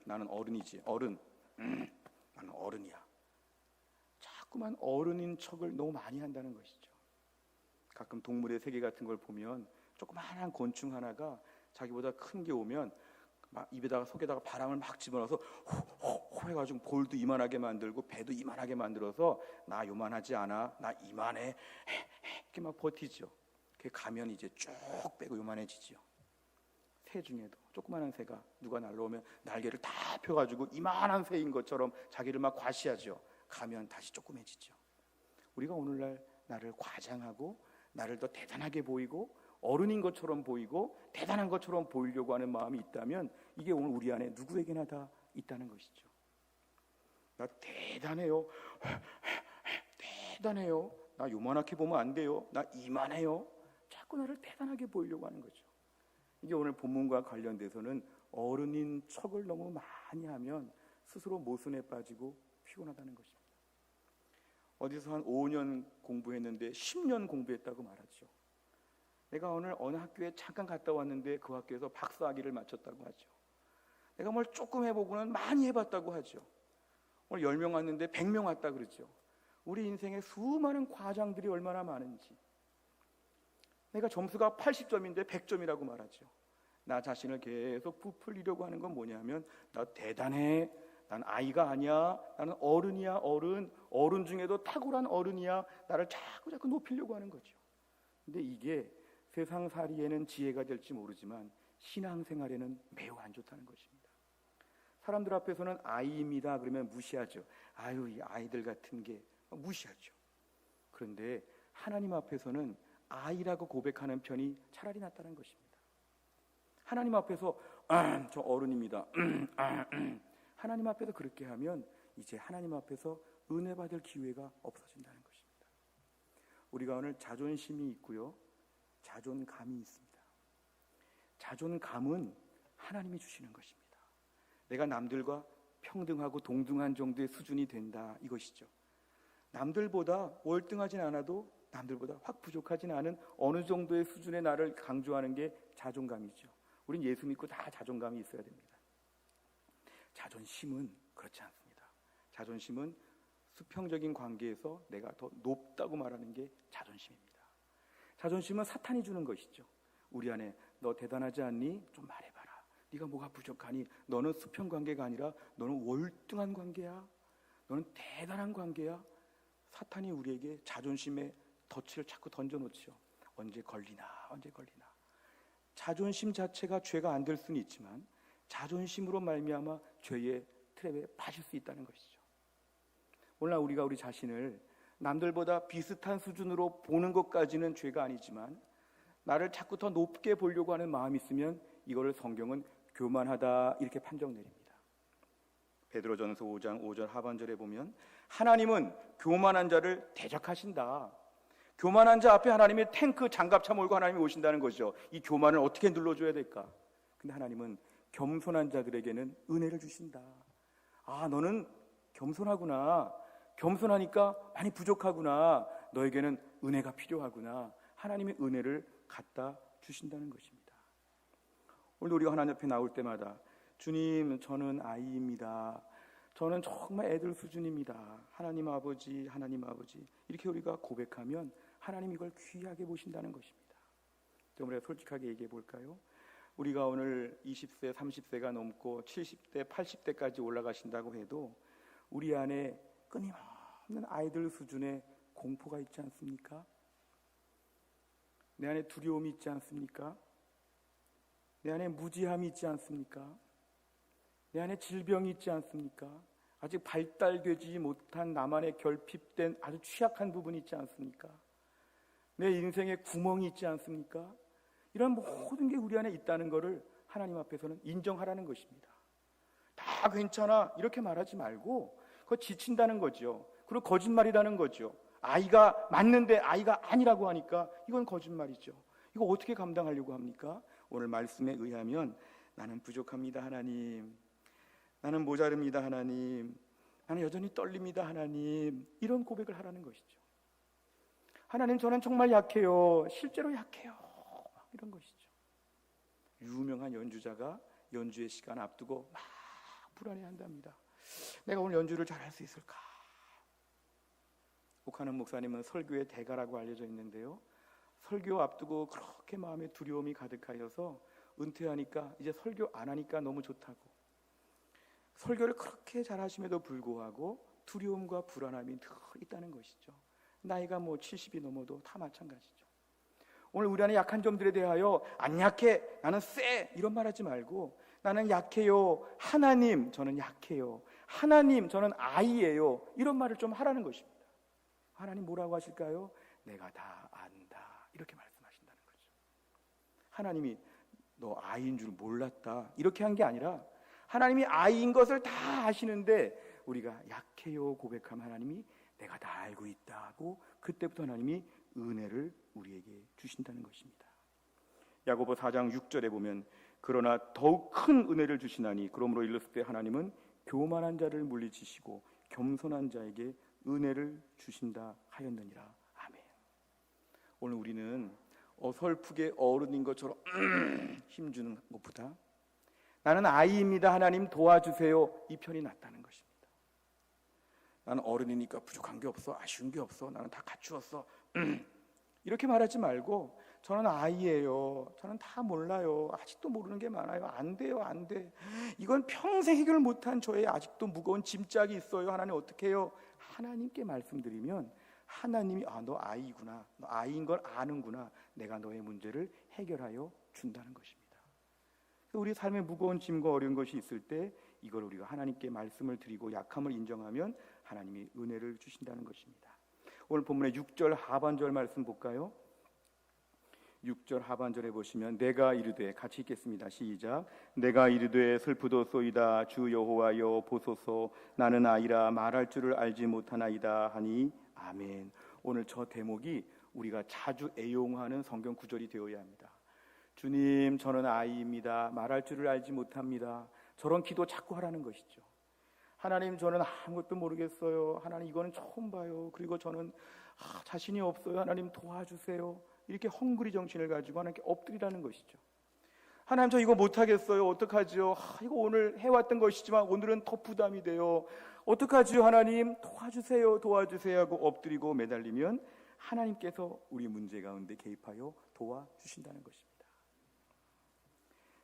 나는 어른이지. 어른. 나는 어른이야. 자꾸만 어른인 척을 너무 많이 한다는 것이죠. 가끔 동물의 세계 같은 걸 보면 조그마한 곤충 하나가 자기보다 큰 게 오면 막 입에다가 속에다가 바람을 막 집어넣어서 호 해가지고 볼도 이만하게 만들고 배도 이만하게 만들어서 나 요만하지 않아, 나 이만해, 이렇게 막 버티죠. 그게 가면 이제 쭉 빼고 요만해지죠. 새 중에도 조그마한 새가 누가 날라오면 날개를 다 펴가지고 이만한 새인 것처럼 자기를 막 과시하죠. 가면 다시 조그매지죠. 우리가 오늘날 나를 과장하고 나를 더 대단하게 보이고 어른인 것처럼 보이고 대단한 것처럼 보이려고 하는 마음이 있다면 이게 오늘 우리 안에 누구에게나 다 있다는 것이죠. 나 대단해요. 대단해요. 나 요만하게 보면 안 돼요. 나 이만해요. 자꾸 나를 대단하게 보이려고 하는 거죠. 이게 오늘 본문과 관련돼서는 어른인 척을 너무 많이 하면 스스로 모순에 빠지고 피곤하다는 것입니다. 어디서 한 5년 공부했는데 10년 공부했다고 말하죠. 내가 오늘 어느 학교에 잠깐 갔다 왔는데 그 학교에서 박사학위를 마쳤다고 하죠. 내가 뭘 조금 해보고는 많이 해봤다고 하죠. 오늘 10명 왔는데 100명 왔다 그러죠. 우리 인생에 수많은 과장들이 얼마나 많은지. 내가 점수가 80점인데 100점이라고 말하죠. 나 자신을 계속 부풀리려고 하는 건 뭐냐면 나 대단해. 난 아이가 아니야. 나는 어른이야. 어른 중에도 탁월한 어른이야. 나를 자꾸 높이려고 하는 거죠. 근데 이게 세상살이에는 지혜가 될지 모르지만 신앙생활에는 매우 안 좋다는 것입니다. 사람들 앞에서는 아이입니다 그러면 무시하죠. 아유, 이 아이들 같은 게 무시하죠. 그런데 하나님 앞에서는 아이라고 고백하는 편이 차라리 낫다는 것입니다. 하나님 앞에서 저 어른입니다. 하나님 앞에서 그렇게 하면 이제 하나님 앞에서 은혜 받을 기회가 없어진다는 것입니다. 우리가 오늘 자존심이 있고요, 자존감이 있습니다. 자존감은 하나님이 주시는 것입니다. 내가 남들과 평등하고 동등한 정도의 수준이 된다 이것이죠. 남들보다 월등하진 않아도 남들보다 확 부족하진 않은 어느 정도의 수준의 나를 강조하는 게 자존감이죠. 우린 예수 믿고 다 자존감이 있어야 됩니다. 자존심은 그렇지 않습니다. 자존심은 수평적인 관계에서 내가 더 높다고 말하는 게 자존심입니다. 자존심은 사탄이 주는 것이죠. 우리 안에 너 대단하지 않니? 좀 말해봐라. 네가 뭐가 부족하니? 너는 수평 관계가 아니라 너는 월등한 관계야. 너는 대단한 관계야. 사탄이 우리에게 자존심의 덫을 자꾸 던져놓죠. 언제 걸리나. 자존심 자체가 죄가 안 될 수는 있지만 자존심으로 말미암아 죄의 트랩에 빠질 수 있다는 것이죠. 오늘날 우리가 우리 자신을 남들보다 비슷한 수준으로 보는 것까지는 죄가 아니지만 나를 자꾸 더 높게 보려고 하는 마음이 있으면 이거를 성경은 교만하다 이렇게 판정 내립니다. 베드로전서 5장 5절 하반절에 보면 하나님은 교만한 자를 대적하신다. 교만한 자 앞에 하나님이 탱크 장갑차 몰고 하나님이 오신다는 거죠. 이 교만을 어떻게 눌러줘야 될까? 근데 하나님은 겸손한 자들에게는 은혜를 주신다. 아, 너는 겸손하구나. 겸손하니까 많이 부족하구나. 너에게는 은혜가 필요하구나. 하나님의 은혜를 갖다 주신다는 것입니다. 오늘 우리가 하나님 앞에 나올 때마다 주님, 저는 아이입니다. 저는 정말 애들 수준입니다. 하나님 아버지 이렇게 우리가 고백하면 하나님 이걸 귀하게 보신다는 것입니다. 우리가 솔직하게 얘기해 볼까요? 우리가 오늘 20세, 30세가 넘고 70대, 80대까지 올라가신다고 해도 우리 안에 끊임없는 아이들 수준의 공포가 있지 않습니까? 내 안에 두려움이 있지 않습니까? 내 안에 무지함이 있지 않습니까? 내 안에 질병이 있지 않습니까? 아직 발달되지 못한 나만의 결핍된 아주 취약한 부분이 있지 않습니까? 내 인생에 구멍이 있지 않습니까? 이런 모든 게 우리 안에 있다는 것을 하나님 앞에서는 인정하라는 것입니다. 다 괜찮아 이렇게 말하지 말고 그거 지친다는 거죠. 그리고 거짓말이라는 거죠. 아이가 맞는데 아이가 아니라고 하니까 이건 거짓말이죠. 이거 어떻게 감당하려고 합니까? 오늘 말씀에 의하면 나는 부족합니다 하나님, 나는 모자릅니다 하나님, 나는 여전히 떨립니다 하나님, 이런 고백을 하라는 것이죠. 하나님, 저는 정말 약해요. 실제로 약해요. 이런 것이죠. 유명한 연주자가 연주의 시간 앞두고 막 불안해한답니다. 내가 오늘 연주를 잘할 수 있을까? 옥하는 목사님은 설교의 대가라고 알려져 있는데요, 설교 앞두고 그렇게 마음에 두려움이 가득하여서 은퇴하니까 이제 설교 안 하니까 너무 좋다고, 설교를 그렇게 잘하심에도 불구하고 두려움과 불안함이 늘 있다는 것이죠. 나이가 70이 넘어도 다 마찬가지죠. 오늘 우리 안에 약한 점들에 대하여 안 약해, 나는 쎄 이런 말하지 말고 나는 약해요, 하나님 저는 약해요, 하나님 저는 아이예요, 이런 말을 좀 하라는 것입니다. 하나님 뭐라고 하실까요? 내가 다 안다 이렇게 말씀하신다는 거죠. 하나님이 너 아이인 줄 몰랐다 이렇게 한 게 아니라 하나님이 아이인 것을 다 아시는데 우리가 약해요 고백하면 하나님이 내가 다 알고 있다고 그때부터 하나님이 은혜를 우리에게 주신다는 것입니다. 야고보 4장 6절에 보면 그러나 더욱 큰 은혜를 주시나니 그러므로 일렀을 때 하나님은 교만한 자를 물리치시고 겸손한 자에게 은혜를 주신다 하였느니라. 아멘. 오늘 우리는 어설프게 어른인 것처럼 힘주는 것보다 나는 아이입니다 하나님 도와주세요 이 편이 낫다는 것입니다. 나는 어른이니까 부족한 게 없어, 아쉬운 게 없어, 나는 다 갖추었어 이렇게 말하지 말고 저는 아이예요, 저는 다 몰라요, 아직도 모르는 게 많아요, 안 돼요, 안 돼, 이건 평생 해결 못한 저의 아직도 무거운 짐짝이 있어요, 하나님 어떻게 해요? 하나님께 말씀드리면 하나님이 너 아이구나, 너 아이인 걸 아는구나, 내가 너의 문제를 해결하여 준다는 것입니다. 우리 삶에 무거운 짐과 어려운 것이 있을 때 이걸 우리가 하나님께 말씀을 드리고 약함을 인정하면 하나님이 은혜를 주신다는 것입니다. 오늘 본문의 6절 하반절 말씀 볼까요? 6절 하반절에 보시면 내가 이르되, 같이 읽겠습니다. 시작. 내가 이르되 슬프도소이다 주 여호와여 보소서 나는 아이라 말할 줄을 알지 못하나이다 하니 아멘. 오늘 저 대목이 우리가 자주 애용하는 성경 구절이 되어야 합니다. 주님 저는 아이입니다, 말할 줄을 알지 못합니다, 저런 기도 자꾸 하라는 것이죠. 하나님 저는 아무것도 모르겠어요, 하나님 이거는 처음 봐요, 그리고 저는 자신이 없어요, 하나님 도와주세요, 이렇게 헝그리 정신을 가지고 하나님께 엎드리라는 것이죠. 하나님, 저 이거 못하겠어요. 어떡하지요? 이거 오늘 해왔던 것이지만 오늘은 더 부담이 돼요. 어떡하지요? 하나님 도와주세요, 도와주세요 하고 엎드리고 매달리면 하나님께서 우리 문제 가운데 개입하여 도와주신다는 것입니다.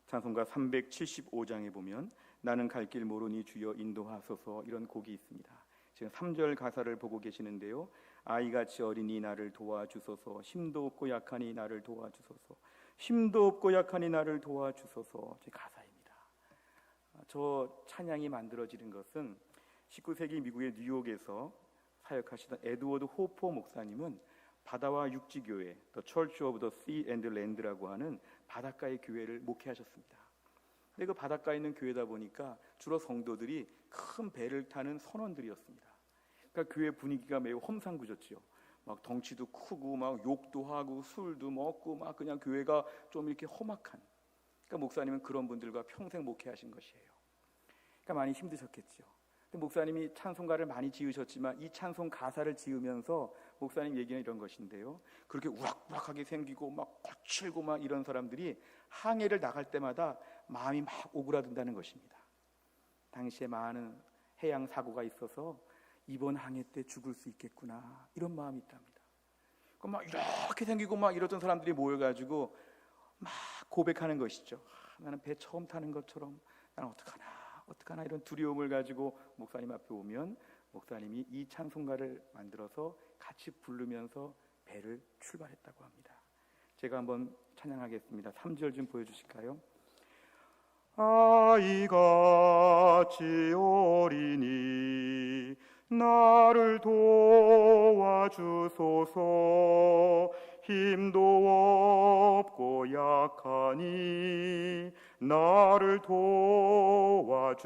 찬송가 375장에 보면 나는 갈 길 모르니 주여 인도하소서, 이런 곡이 있습니다. 지금 3절 가사를 보고 계시는데요. 아이같이 어린이 나를 도와주소서, 힘도 없고 약하니 나를 도와주소서, 힘도 없고 약하니 나를 도와주소서. 제 가사입니다. 저 찬양이 만들어지는 것은 19세기 미국의 뉴욕에서 사역하시던 에드워드 호퍼 목사님은 바다와 육지교회, The Church of the Sea and Land라고 하는 바닷가의 교회를 목회하셨습니다. 근데 그 바닷가에 있는 교회다 보니까 주로 성도들이 큰 배를 타는 선원들이었습니다. 그러니까 교회 분위기가 매우 험상궂었지요. 막 덩치도 크고 막 욕도 하고 술도 먹고 막 그냥 교회가 좀 이렇게 험악한. 그러니까 목사님은 그런 분들과 평생 목회하신 것이에요. 그러니까 많이 힘드셨겠죠. 근데 목사님이 찬송가를 많이 지으셨지만 이 찬송 가사를 지으면서 목사님 얘기는 이런 것인데요. 그렇게 우락부락하게 생기고 막 거칠고 막 이런 사람들이 항해를 나갈 때마다 마음이 막 오그라든다는 것입니다. 당시에 많은 해양 사고가 있어서 이번 항해 때 죽을 수 있겠구나, 이런 마음이 있답니다. 그럼 막 이렇게 생기고 막 이러던 사람들이 모여가지고 막 고백하는 것이죠. 나는 배 처음 타는 것처럼 나는 어떡하나 이런 두려움을 가지고 목사님 앞에 오면 목사님이 이 찬송가를 만들어서 같이 부르면서 배를 출발했다고 합니다. 제가 한번 찬양하겠습니다. 3절 좀 보여주실까요? 아이같이 어린이 나를 도와주소서, 힘도 없고 약하니 나를 도와주소서,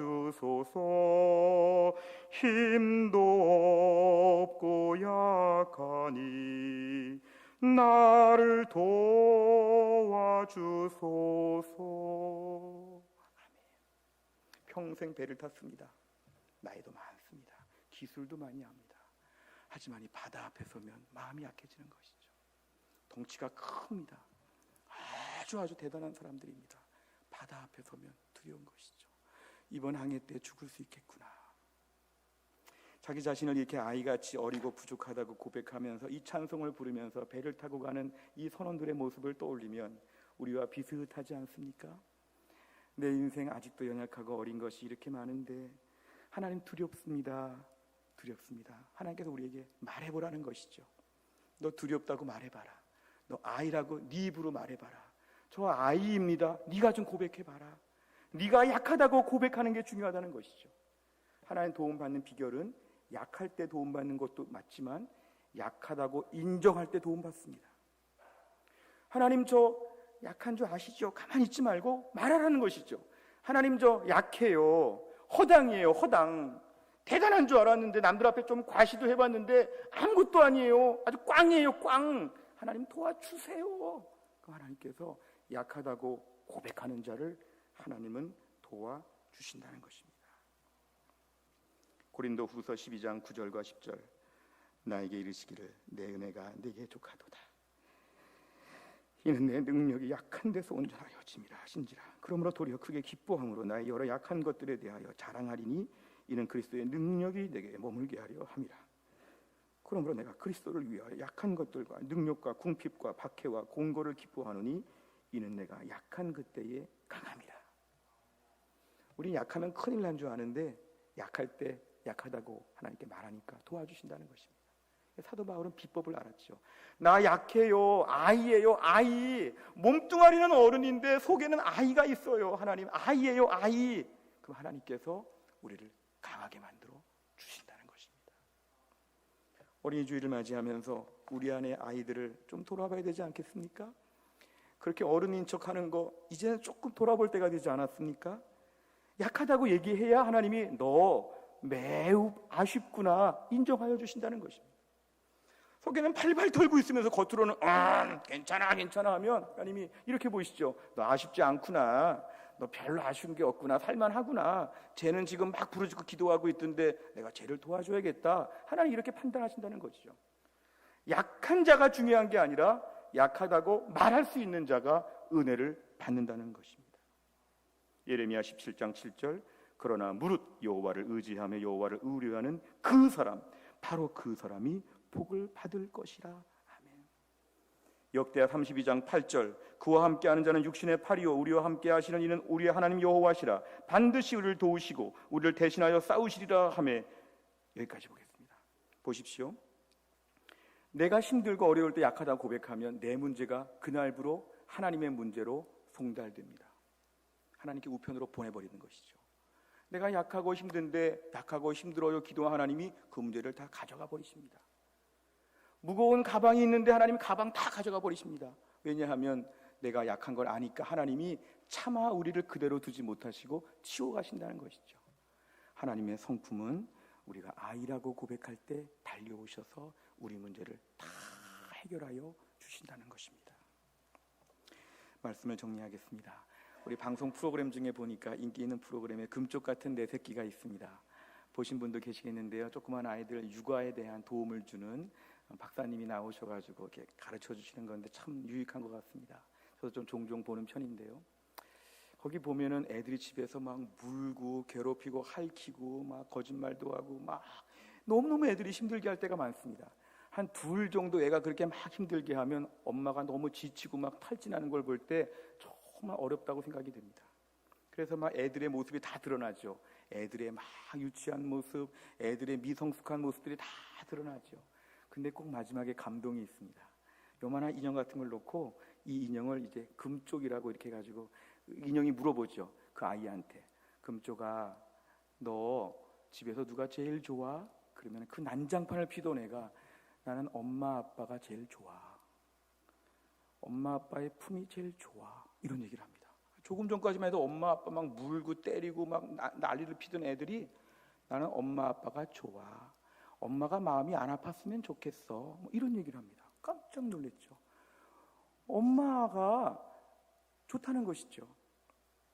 힘도 없고 약하니 나를 도와주소서. 평생 배를 탔습니다. 나이도 많습니다. 기술도 많이 합니다. 하지만 이 바다 앞에 서면 마음이 약해지는 것이죠. 덩치가 큽니다. 아주 대단한 사람들입니다. 바다 앞에 서면 두려운 것이죠. 이번 항해 때 죽을 수 있겠구나. 자기 자신을 이렇게 아이같이 어리고 부족하다고 고백하면서 이 찬송을 부르면서 배를 타고 가는 이 선원들의 모습을 떠올리면 우리와 비슷하지 않습니까? 내 인생 아직도 연약하고 어린 것이 이렇게 많은데 하나님 두렵습니다. 하나님께서 우리에게 말해보라는 것이죠. 너 두렵다고 말해봐라. 너 아이라고 네 입으로 말해봐라. 저 아이입니다. 네가 좀 고백해봐라. 네가 약하다고 고백하는 게 중요하다는 것이죠. 하나님 도움받는 비결은 약할 때 도움받는 것도 맞지만 약하다고 인정할 때 도움받습니다. 하나님 저 약한 줄 아시죠? 가만히 있지 말고 말하라는 것이죠. 하나님 저 약해요. 허당이에요. 허당. 대단한 줄 알았는데 남들 앞에 좀 과시도 해봤는데 아무것도 아니에요. 아주 꽝이에요. 꽝. 하나님 도와주세요. 그 하나님께서 약하다고 고백하는 자를 하나님은 도와주신다는 것입니다. 고린도후서 12장 9절과 10절 나에게 이르시기를 내 은혜가 네게 족하도다. 이는 내 능력이 약한 데서 온전하여 짐이라 하신지라. 그러므로 도리어 크게 기뻐함으로 나의 여러 약한 것들에 대하여 자랑하리니 이는 그리스도의 능력이 내게 머물게 하려 함이라. 그러므로 내가 그리스도를 위하여 약한 것들과 능력과 궁핍과 박해와 공고를 기뻐하노니 이는 내가 약한 그때에 강함이라. 우리 약하면 큰일 난 줄 아는데 약할 때 약하다고 하나님께 말하니까 도와주신다는 것입니다. 사도 바울은 비법을 알았죠. 나 약해요. 아이예요. 아이. 몸뚱아리는 어른인데 속에는 아이가 있어요. 하나님 아이예요. 아이. 그럼 하나님께서 우리를 강하게 만들어 주신다는 것입니다. 어린이 주일을 맞이하면서 우리 안의 아이들을 좀 돌아봐야 되지 않겠습니까? 그렇게 어른인 척하는 거 이제는 조금 돌아볼 때가 되지 않았습니까? 약하다고 얘기해야 하나님이 너 매우 아쉽구나 인정하여 주신다는 것입니다. 속에는 팔팔 털고 있으면서 겉으로는 괜찮아 하면 하나님이 이렇게 보이시죠. 너 아쉽지 않구나. 너 별로 아쉬운 게 없구나. 살만하구나. 쟤는 지금 막 부르짖고 기도하고 있던데 내가 쟤를 도와줘야겠다. 하나님 이렇게 판단하신다는 것이죠. 약한 자가 중요한 게 아니라 약하다고 말할 수 있는 자가 은혜를 받는다는 것입니다. 예레미야 17장 7절 그러나 무릇 여호와를 의지하며 여호와를 의뢰하는 그 사람 바로 그 사람이 복을 받을 것이라. 아멘. 역대하 32장 8절 그와 함께하는 자는 육신의 팔이요 우리와 함께 하시는 이는 우리의 하나님 여호와시라. 반드시 우리를 도우시고 우리를 대신하여 싸우시리라 하매. 여기까지 보겠습니다. 보십시오. 내가 힘들고 어려울 때 약하다고 고백하면 내 문제가 그날부로 하나님의 문제로 송달됩니다. 하나님께 우편으로 보내버리는 것이죠. 내가 약하고 힘든데 약하고 힘들어요 기도한 하나님이 그 문제를 다 가져가 버리십니다. 무거운 가방이 있는데 하나님이 가방 다 가져가 버리십니다. 왜냐하면 내가 약한 걸 아니까 하나님이 차마 우리를 그대로 두지 못하시고 치워가신다는 것이죠. 하나님의 성품은 우리가 아이라고 고백할 때 달려오셔서 우리 문제를 다 해결하여 주신다는 것입니다. 말씀을 정리하겠습니다. 우리 방송 프로그램 중에 보니까 인기 있는 프로그램에 금쪽 같은 내 새끼가 있습니다. 보신 분도 계시겠는데요. 조그만 아이들 육아에 대한 도움을 주는 박사님이 나오셔가지고 이렇게 가르쳐 주시는 건데 참 유익한 것 같습니다. 저도 좀 종종 보는 편인데요. 거기 보면은 애들이 집에서 막 물고 괴롭히고 핥히고 막 거짓말도 하고 막 너무너무 애들이 힘들게 할 때가 많습니다. 한 둘 정도 애가 그렇게 막 힘들게 하면 엄마가 너무 지치고 막 탈진하는 걸 볼 때 정말 어렵다고 생각이 됩니다. 그래서 막 애들의 모습이 다 드러나죠. 애들의 막 유치한 모습, 애들의 미성숙한 모습들이 다 드러나죠. 근데 꼭 마지막에 감동이 있습니다. 요만한 인형 같은 걸 놓고 이 인형을 이제 금쪽이라고 이렇게 해가지고 인형이 물어보죠. 그 아이한테. 금쪽아, 너 집에서 누가 제일 좋아? 그러면 그 난장판을 피던 애가 나는 엄마 아빠가 제일 좋아. 엄마 아빠의 품이 제일 좋아. 이런 얘기를 합니다. 조금 전까지만 해도 엄마 아빠 막 물고 때리고 막 난리를 피던 애들이 나는 엄마 아빠가 좋아. 엄마가 마음이 안 아팠으면 좋겠어. 뭐 이런 얘기를 합니다. 깜짝 놀랐죠. 엄마가 좋다는 것이죠.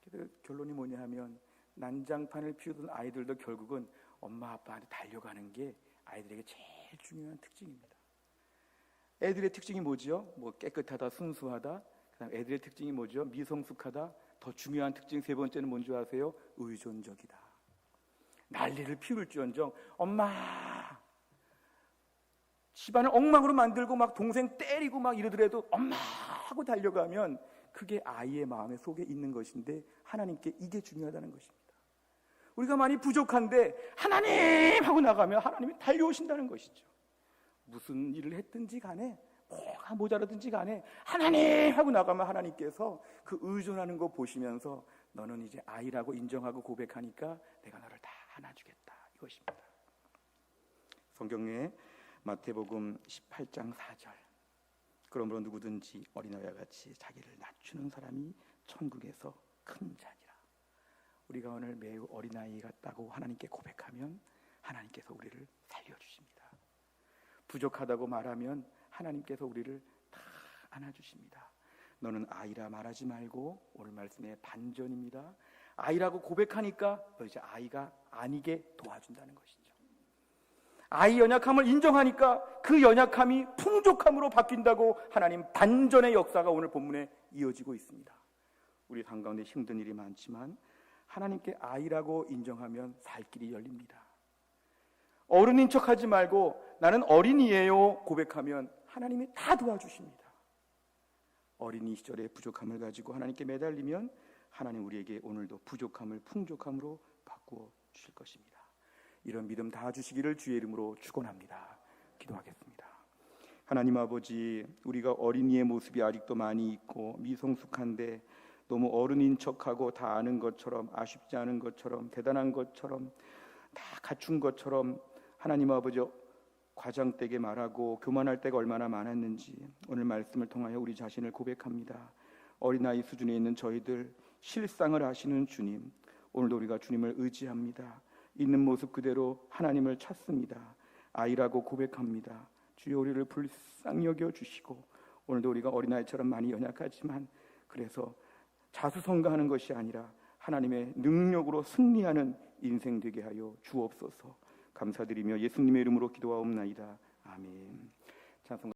그래서 결론이 뭐냐 하면 난장판을 피우던 아이들도 결국은 엄마 아빠한테 달려가는 게 아이들에게 제일 중요한 특징입니다. 애들의 특징이 뭐죠? 뭐 깨끗하다, 순수하다. 그다음 애들의 특징이 뭐죠? 미성숙하다. 더 중요한 특징 세 번째는 뭔지 아세요? 의존적이다. 난리를 피울지언정 엄마 집안을 엉망으로 만들고 막 동생 때리고 막 이러더라도 엄마 하고 달려가면 그게 아이의 마음의 속에 있는 것인데 하나님께 이게 중요하다는 것입니다. 우리가 많이 부족한데 하나님 하고 나가면 하나님이 달려오신다는 것이죠. 무슨 일을 했든지 간에 뭐가 모자라든지 간에 하나님 하고 나가면 하나님께서 그 의존하는 거 보시면서 너는 이제 아이라고 인정하고 고백하니까 내가 너를 다 안아주겠다 이것입니다. 성경에 마태복음 18장 4절 그러므로 누구든지 어린아이와 같이 자기를 낮추는 사람이 천국에서 큰 자니라. 우리가 오늘 매우 어린아이 같다고 하나님께 고백하면 하나님께서 우리를 살려주십니다. 부족하다고 말하면 하나님께서 우리를 다 안아주십니다. 너는 아이라 말하지 말고 오늘 말씀의 반전입니다. 아이라고 고백하니까 너 이제 아이가 아니게 도와준다는 것이죠. 아이 연약함을 인정하니까 그 연약함이 풍족함으로 바뀐다고 하나님 반전의 역사가 오늘 본문에 이어지고 있습니다. 우리 삶 가운데 힘든 일이 많지만 하나님께 아이라고 인정하면 살 길이 열립니다. 어른인 척하지 말고 나는 어린이에요 고백하면 하나님이 다 도와주십니다. 어린이 시절의 부족함을 가지고 하나님께 매달리면 하나님 우리에게 오늘도 부족함을 풍족함으로 바꾸어 주실 것입니다. 이런 믿음 다 주시기를 주의 이름으로 축원합니다. 기도하겠습니다. 하나님 아버지, 우리가 어린이의 모습이 아직도 많이 있고 미성숙한데 너무 어른인 척하고 다 아는 것처럼 아쉽지 않은 것처럼 대단한 것처럼 다 갖춘 것처럼 하나님 아버지 과장되게 말하고 교만할 때가 얼마나 많았는지 오늘 말씀을 통하여 우리 자신을 고백합니다. 어린아이 수준에 있는 저희들 실상을 아시는 주님, 오늘도 우리가 주님을 의지합니다. 있는 모습 그대로 하나님을 찾습니다. 아이라고 고백합니다. 주여 우리를 불쌍히 여겨 주시고 오늘도 우리가 어린아이처럼 많이 연약하지만 그래서 자수성가하는 것이 아니라 하나님의 능력으로 승리하는 인생 되게 하여 주옵소서. 감사드리며 예수님의 이름으로 기도하옵나이다. 아멘. 찬송